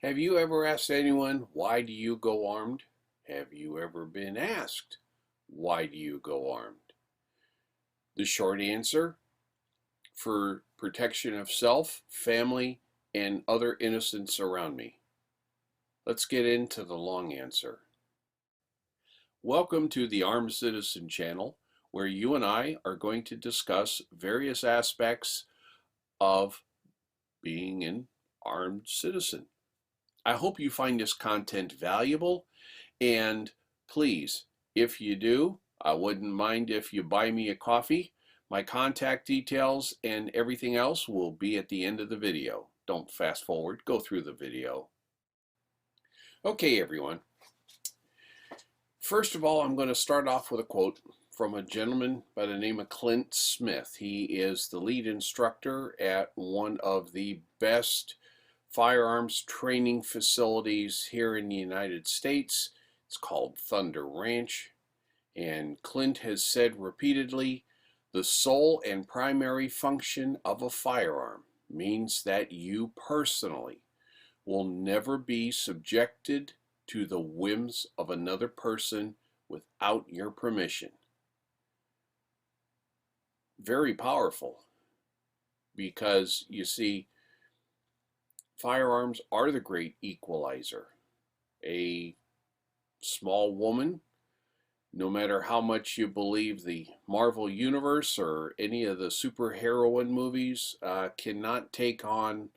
Have you ever asked anyone, why do you go armed? Have you ever been asked, why do you go armed? The short answer, for protection of self, family, and other innocents around me. Let's get into the long answer. Welcome to the Armed Citizen channel, where you and I are going to discuss various aspects of being an armed citizen. I hope you find this content valuable, and please, if you do, I wouldn't mind if you buy me a coffee. My contact details and everything else will be at the end of the video. Don't fast forward, go through the video. Okay, everyone. First of all, I'm going to start off with a quote from a gentleman by the name of Clint Smith. He is the lead instructor at one of the best firearms training facilities here in the United States. It's called Thunder Ranch. And Clint has said repeatedly, the sole and primary function of a firearm means that you personally will never be subjected to the whims of another person without your permission. Very powerful, because you see, firearms are the great equalizer. A small woman, no matter how much you believe the Marvel Universe or any of the superheroine movies, cannot take on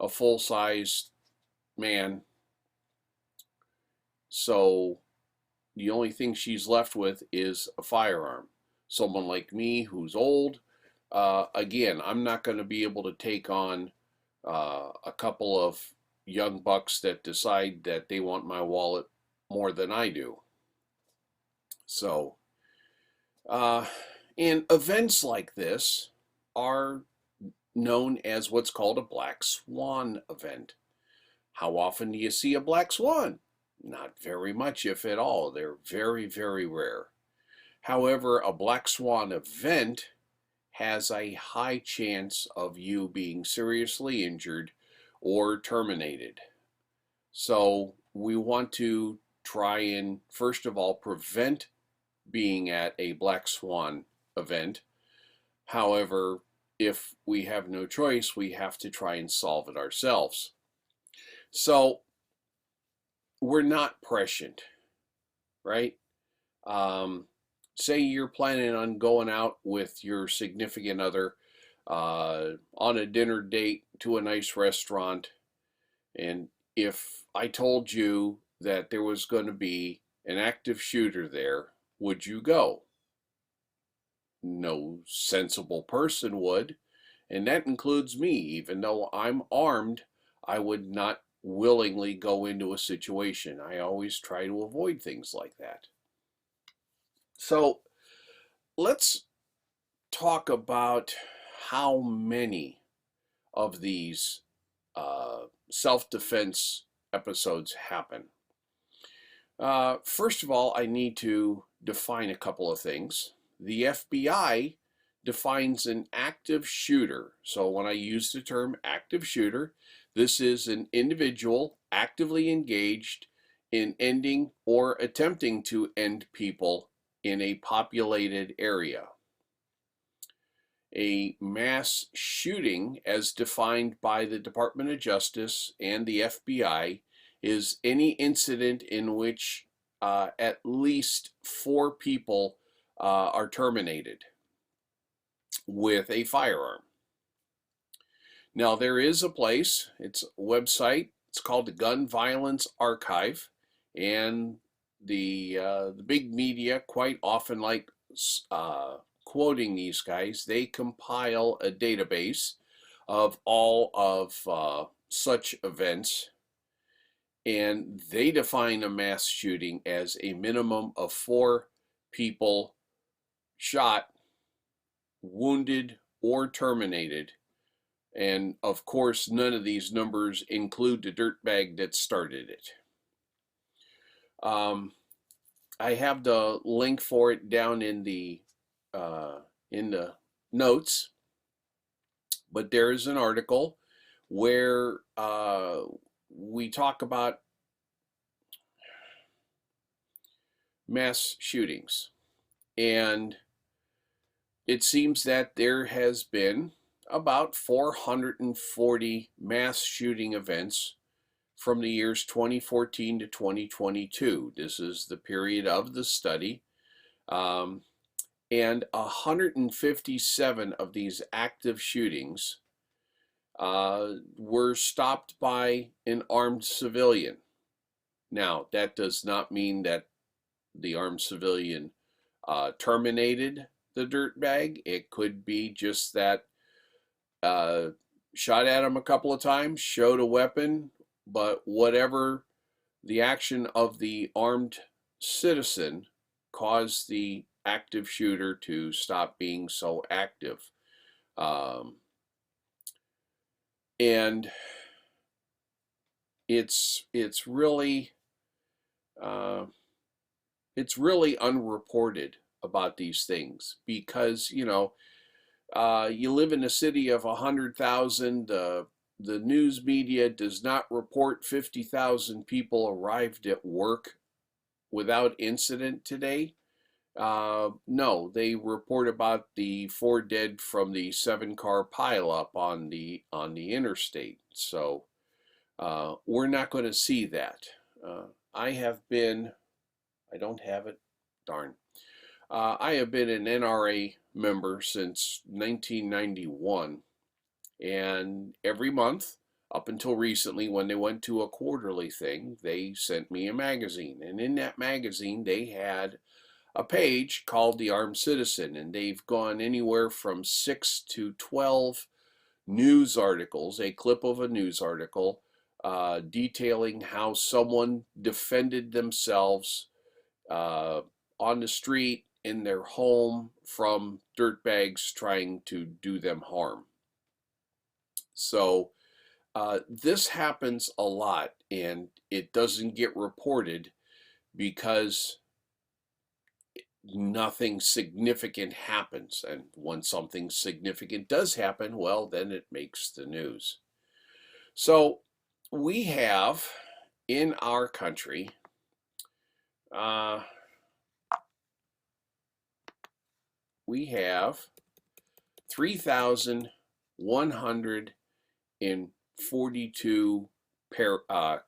a full-sized man. So the only thing she's left with is a firearm. Someone like me who's old, again, I'm not going to be able to take on a couple of young bucks that decide that they want my wallet more than I do. So, and events like this are known as what's called a black swan event. How often do you see a black swan? Not very much, if at all. They're very, very rare. However, a black swan event has a high chance of you being seriously injured or terminated. So we want to try and, first of all, prevent being at a black swan event. However, if we have no choice, we have to try and solve it ourselves. So we're not prescient, right? Say you're planning on going out with your significant other on a dinner date to a nice restaurant, and if I told you that there was going to be an active shooter there, would you go? No sensible person would, and that includes me. Even though I'm armed, I would not willingly go into a situation. I always try to avoid things like that. So let's talk about how many of these self-defense episodes happen. First of all, I need to define a couple of things. The FBI defines an active shooter. So when I use the term active shooter, this is an individual actively engaged in ending or attempting to end people in a populated area. A mass shooting, as defined by the Department of Justice and the FBI, is any incident in which at least 4 people are terminated with a firearm. Now, there is a place, it's a website, it's called the Gun Violence Archive, and the big media quite often like quoting these guys. They compile a database of all of such events, and they define a mass shooting as a minimum of 4 people shot, wounded, or terminated. And of course, none of these numbers include the dirtbag that started it. I have the link for it down in the notes, but there is an article where we talk about mass shootings, and it seems that there has been about 440 mass shooting events from the years 2014 to 2022. This is the period of the study. And 157 of these active shootings were stopped by an armed civilian. Now, that does not mean that the armed civilian terminated the dirtbag. It could be just that shot at him a couple of times, showed a weapon, but whatever the action of the armed citizen caused the active shooter to stop being so active. And it's really unreported about these things because, you know, you live in a city of 100,000. The news media does not report 50,000 people arrived at work without incident today. No, they report about the 4 dead from the 7-car pileup on the interstate. So we're not going to see that. I don't have it, darn. I have been an NRA member since 1991, and every month, up until recently when they went to a quarterly thing, they sent me a magazine, and in that magazine they had a page called The Armed Citizen, and they've gone anywhere from 6 to 12 news articles, a clip of a news article detailing how someone defended themselves on the street, in their home, from dirtbags trying to do them harm. So this happens a lot, and it doesn't get reported because nothing significant happens. And when something significant does happen, well, then it makes the news. So we have in our country we have 3,142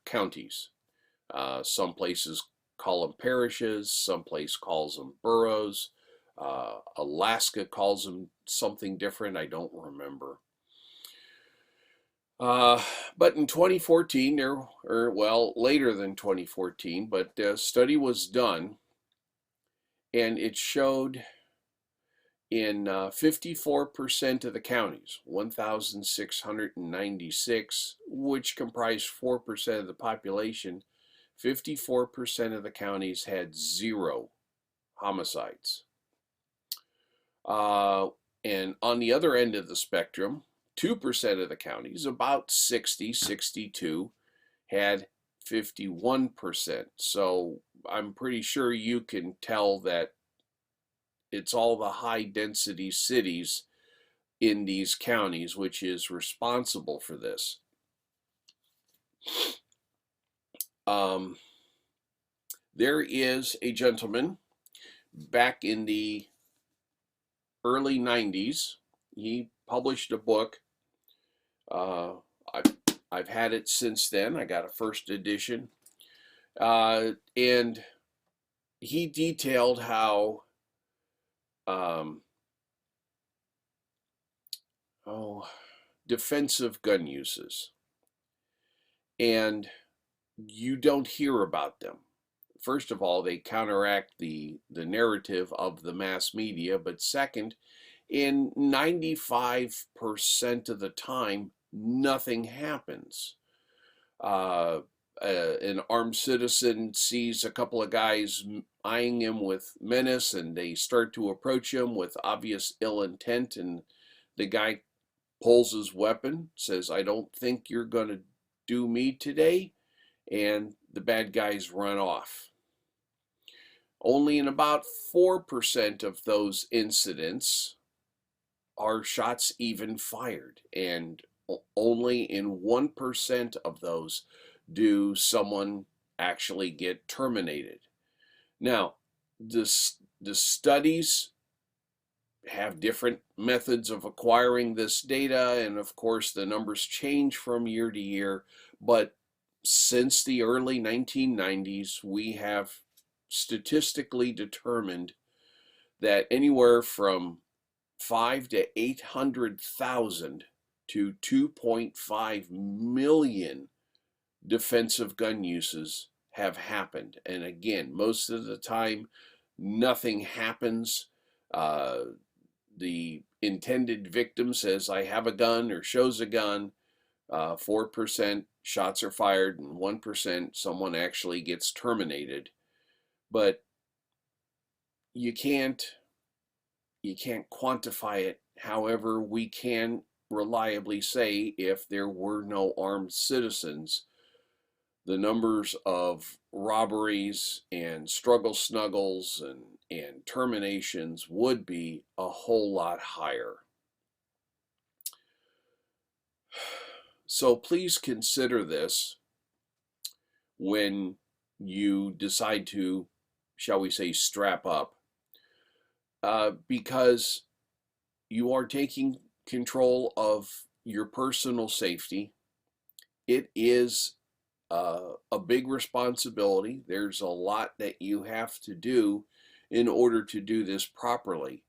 counties. Some places call them parishes, some place calls them boroughs. Alaska calls them something different, I don't remember. But in 2014, later than 2014, but a study was done, and it showed in 54% of the counties, 1,696, which comprised 4% of the population, 54% of the counties had 0 homicides. And on the other end of the spectrum, 2% of the counties, about 62, had 51%. So I'm pretty sure you can tell that it's all the high density cities in these counties which is responsible for this. There is a gentleman back in the early 90s. He published a book. I've had it since then. I got a first edition. And he detailed how defensive gun uses, and you don't hear about them. First of all, they counteract the narrative of the mass media, but second, in 95% of the time, nothing happens. An armed citizen sees a couple of guys eyeing him with menace, and they start to approach him with obvious ill intent, and the guy pulls his weapon, says, "I don't think you're going to do me today," and the bad guys run off. Only in about 4% of those incidents are shots even fired, and only in 1% of those do someone actually get terminated. Now, the studies have different methods of acquiring this data, and of course the numbers change from year to year, but since the early 1990s we have statistically determined that anywhere from 5 to 800,000 to 2.5 million defensive gun uses have happened. And again, most of the time nothing happens. The intended victim says, I have a gun, or shows a gun. 4% shots are fired, and 1% someone actually gets terminated. But you can't quantify it. However, we can reliably say if there were no armed citizens, the numbers of robberies and struggle snuggles and terminations would be a whole lot higher. So please consider this when you decide to, shall we say, strap up, because you are taking control of your personal safety. It is a big responsibility. There's a lot that you have to do in order to do this properly.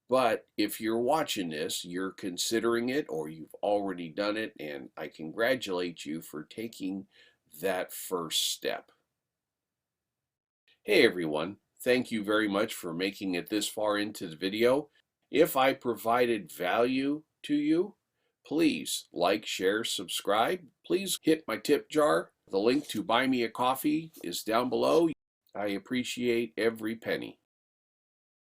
But if you're watching this, you're considering it, or you've already done it, and I congratulate you for taking that first step. Hey everyone, thank you very much for making it this far into the video. If I provided value to you, please like, share, subscribe. Please hit my tip jar. The link to buy me a coffee is down below. I appreciate every penny.